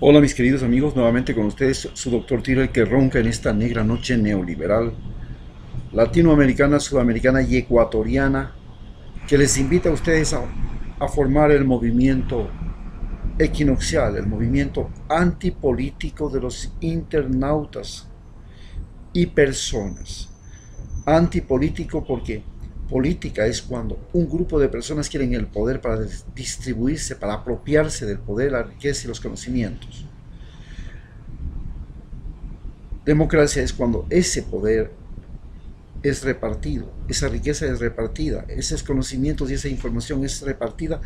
Hola mis queridos amigos, nuevamente con ustedes su doctor Tiro, el que ronca en esta negra noche neoliberal, latinoamericana, sudamericana y ecuatoriana, que les invita a ustedes a formar el movimiento equinoccial, el movimiento antipolítico de los internautas y personas. Antipolítico porque política es cuando un grupo de personas quieren el poder para distribuirse, para apropiarse del poder, la riqueza y los conocimientos. Democracia es cuando ese poder es repartido, esa riqueza es repartida, esos conocimientos y esa información es repartida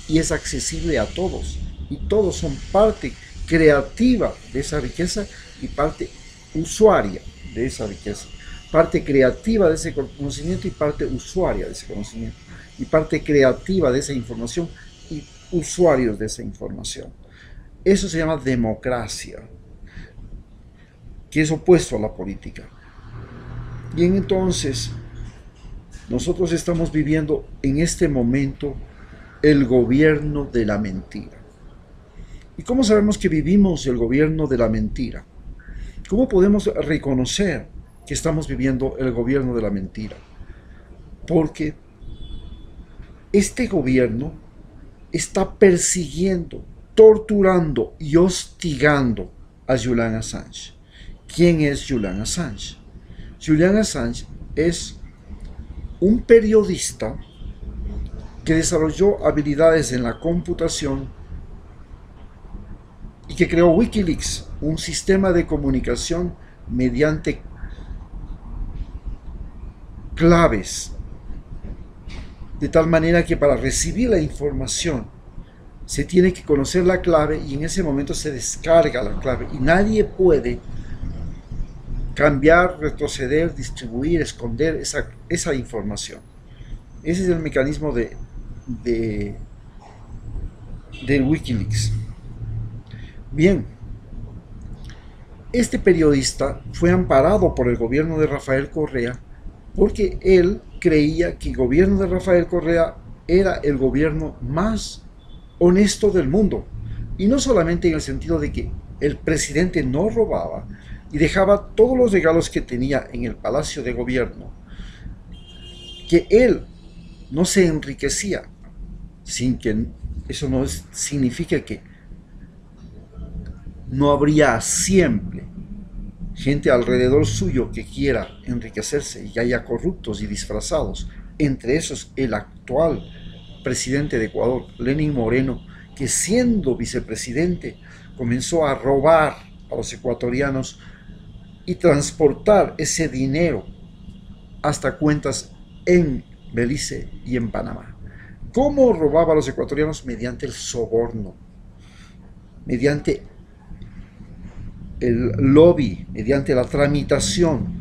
y es accesible a todos. Y todos son parte creativa de esa riqueza y parte usuaria de esa riqueza. Parte creativa de ese conocimiento y parte usuaria de ese conocimiento. Y parte creativa de esa información y usuarios de esa información. Eso se llama democracia, que es opuesto a la política. Y entonces nosotros estamos viviendo en este momento el gobierno de la mentira. ¿Y cómo sabemos que vivimos el gobierno de la mentira? ¿Cómo podemos reconocer que estamos viviendo el gobierno de la mentira? Porque este gobierno está persiguiendo, torturando y hostigando a Julian Assange. ¿Quién es Julian Assange? Julian Assange es un periodista que desarrolló habilidades en la computación y que creó Wikileaks, un sistema de comunicación mediante claves, de tal manera que para recibir la información se tiene que conocer la clave y en ese momento se descarga la clave y nadie puede cambiar, retroceder, distribuir, esconder esa información. Ese es el mecanismo del Wikileaks. Bien, este periodista fue amparado por el gobierno de Rafael Correa porque él creía que el gobierno de Rafael Correa era el gobierno más honesto del mundo. Y no solamente en el sentido de que el presidente no robaba y dejaba todos los regalos que tenía en el palacio de gobierno, que él no se enriquecía, sin que eso no significa que no habría siempre gente alrededor suyo que quiera enriquecerse y haya corruptos y disfrazados, entre esos el actual presidente de Ecuador, Lenín Moreno, que siendo vicepresidente comenzó a robar a los ecuatorianos y transportar ese dinero hasta cuentas en Belice y en Panamá. ¿Cómo robaba a los ecuatorianos? Mediante el soborno, mediante el lobby, mediante la tramitación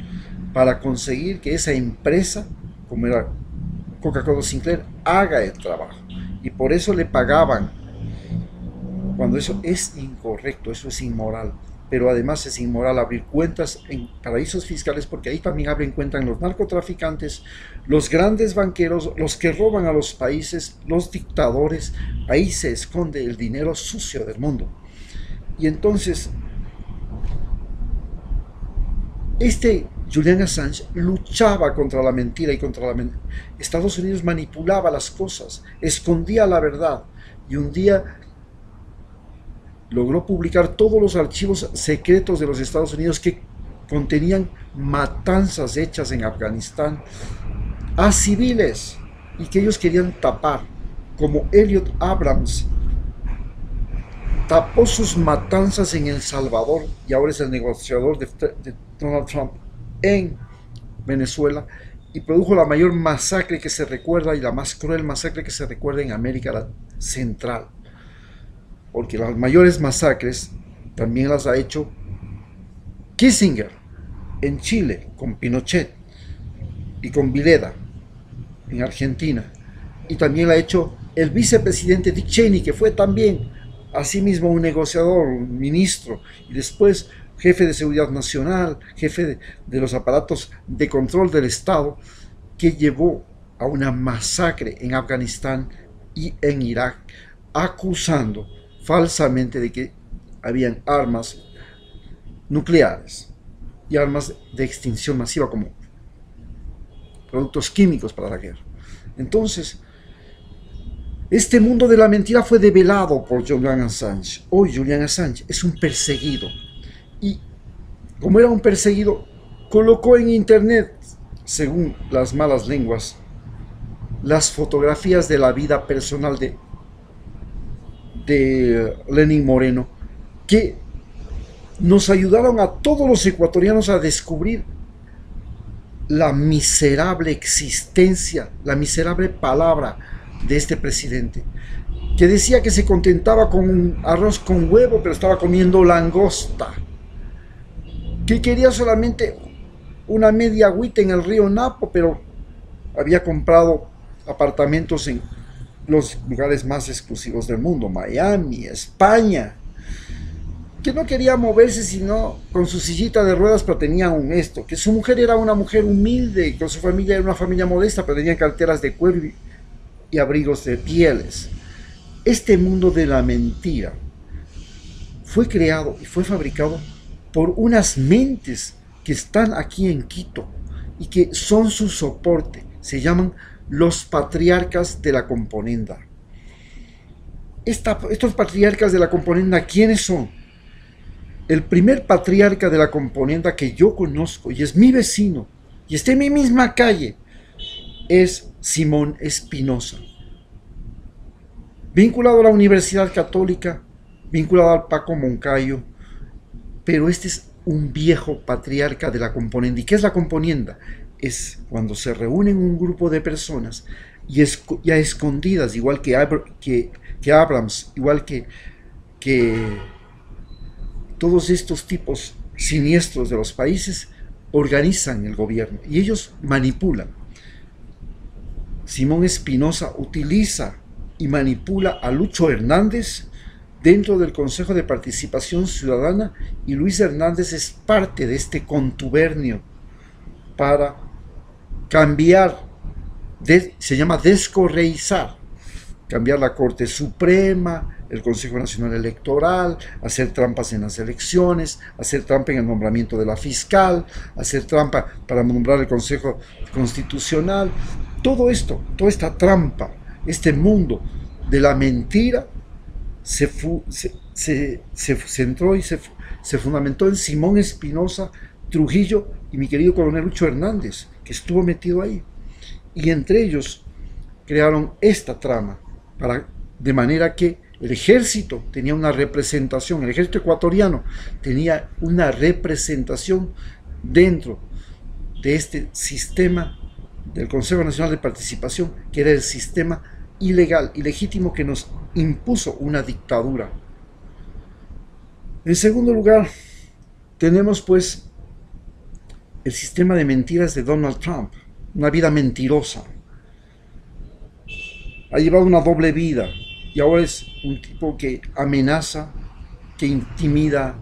para conseguir que esa empresa, como era Coca-Cola Sinclair, haga el trabajo. Y por eso le pagaban, cuando eso es incorrecto, eso es inmoral. Pero además es inmoral abrir cuentas en paraísos fiscales porque ahí también abren cuentas los narcotraficantes, los grandes banqueros, los que roban a los países, los dictadores. Ahí se esconde el dinero sucio del mundo. Y entonces este Julian Assange luchaba contra la mentira y contra la mentira. Estados Unidos manipulaba las cosas, escondía la verdad y un día logró publicar todos los archivos secretos de los Estados Unidos que contenían matanzas hechas en Afganistán a civiles y que ellos querían tapar, como Elliot Abrams tapó sus matanzas en El Salvador y ahora es el negociador de Donald Trump en Venezuela y produjo la mayor masacre que se recuerda y la más cruel masacre que se recuerda en América Central. Porque las mayores masacres también las ha hecho Kissinger en Chile con Pinochet y con Vileda en Argentina. Y también la ha hecho el vicepresidente Dick Cheney, que fue también asimismo un negociador, un ministro, y después jefe de seguridad nacional, jefe de los aparatos de control del Estado, que llevó a una masacre en Afganistán y en Irak, acusando falsamente de que habían armas nucleares y armas de extinción masiva como productos químicos para la guerra. Entonces, este mundo de la mentira fue develado por Julian Assange. Hoy Julian Assange es un perseguido. Y como era un perseguido, colocó en internet, según las malas lenguas, las fotografías de la vida personal de Lenín Moreno, que nos ayudaron a todos los ecuatorianos a descubrir la miserable existencia, la miserable palabra de este presidente, que decía que se contentaba con un arroz con huevo, pero estaba comiendo langosta, que quería solamente una media agüita en el río Napo, pero había comprado apartamentos en los lugares más exclusivos del mundo, Miami, España, que no quería moverse sino con su sillita de ruedas, pero tenía un esto, que su mujer era una mujer humilde, con su familia era una familia modesta, pero tenía carteras de cuero y abrigos de pieles. Este mundo de la mentira fue creado y fue fabricado por unas mentes que están aquí en Quito y que son su soporte. Se llaman los patriarcas de la componenda. Estos patriarcas de la componenda, ¿quiénes son? El primer patriarca de la componenda que yo conozco, y es mi vecino, y está en mi misma calle, es Simón Espinosa. Vinculado a la Universidad Católica, vinculado al Paco Moncayo, pero este es un viejo patriarca de la componenda. ¿Y qué es la componenda? Es cuando se reúnen un grupo de personas y a escondidas, igual que Abrams, igual que todos estos tipos siniestros de los países, organizan el gobierno y ellos manipulan. Simón Espinosa utiliza y manipula a Lucho Hernández dentro del Consejo de Participación Ciudadana, y Luis Hernández es parte de este contubernio para cambiar, se llama descorreizar, cambiar la Corte Suprema, el Consejo Nacional Electoral, hacer trampas en las elecciones, hacer trampa en el nombramiento de la fiscal, hacer trampa para nombrar el Consejo Constitucional. Todo esto, toda esta trampa, este mundo de la mentira se centró y se fundamentó en Simón Espinosa, Trujillo y mi querido coronel Lucho Hernández, que estuvo metido ahí. Y entre ellos crearon esta trama, de manera que el ejército tenía una representación, el ejército ecuatoriano tenía una representación dentro de este sistema del Consejo Nacional de Participación, que era el sistema ilegal, ilegítimo, que nos impuso una dictadura. En segundo lugar, tenemos pues el sistema de mentiras de Donald Trump, una vida mentirosa. Ha llevado una doble vida y ahora es un tipo que amenaza, que intimida,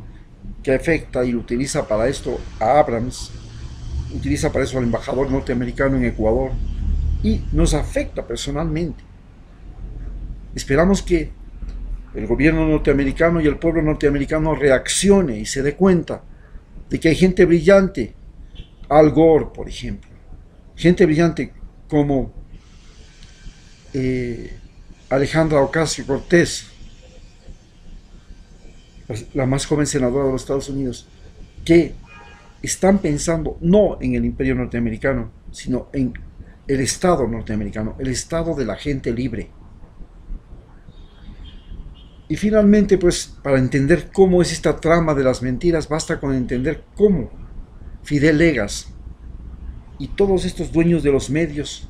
que afecta y utiliza para esto a Abrams, utiliza para eso al embajador norteamericano en Ecuador y nos afecta personalmente. Esperamos que el gobierno norteamericano y el pueblo norteamericano reaccione y se dé cuenta de que hay gente brillante, Al Gore, por ejemplo, gente brillante como Alejandra Ocasio-Cortez, la más joven senadora de los Estados Unidos, que están pensando no en el imperio norteamericano, sino en el Estado norteamericano, el Estado de la gente libre. Y finalmente, pues, para entender cómo es esta trama de las mentiras, basta con entender cómo Fidel Legas y todos estos dueños de los medios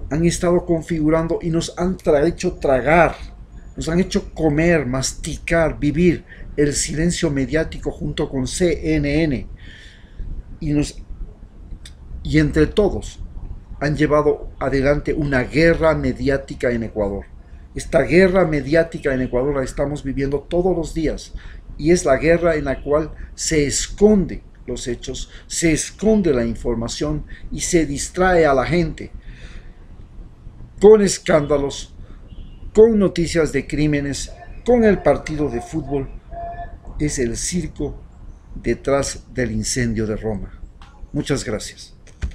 han estado configurando y nos han hecho tragar, nos han hecho comer, masticar, vivir el silencio mediático junto con CNN, y entre todos han llevado adelante una guerra mediática en Ecuador. Esta guerra mediática en Ecuador la estamos viviendo todos los días, y es la guerra en la cual se esconde los hechos, se esconde la información y se distrae a la gente con escándalos, con noticias de crímenes, con el partido de fútbol, es el circo detrás del incendio de Roma. Muchas gracias.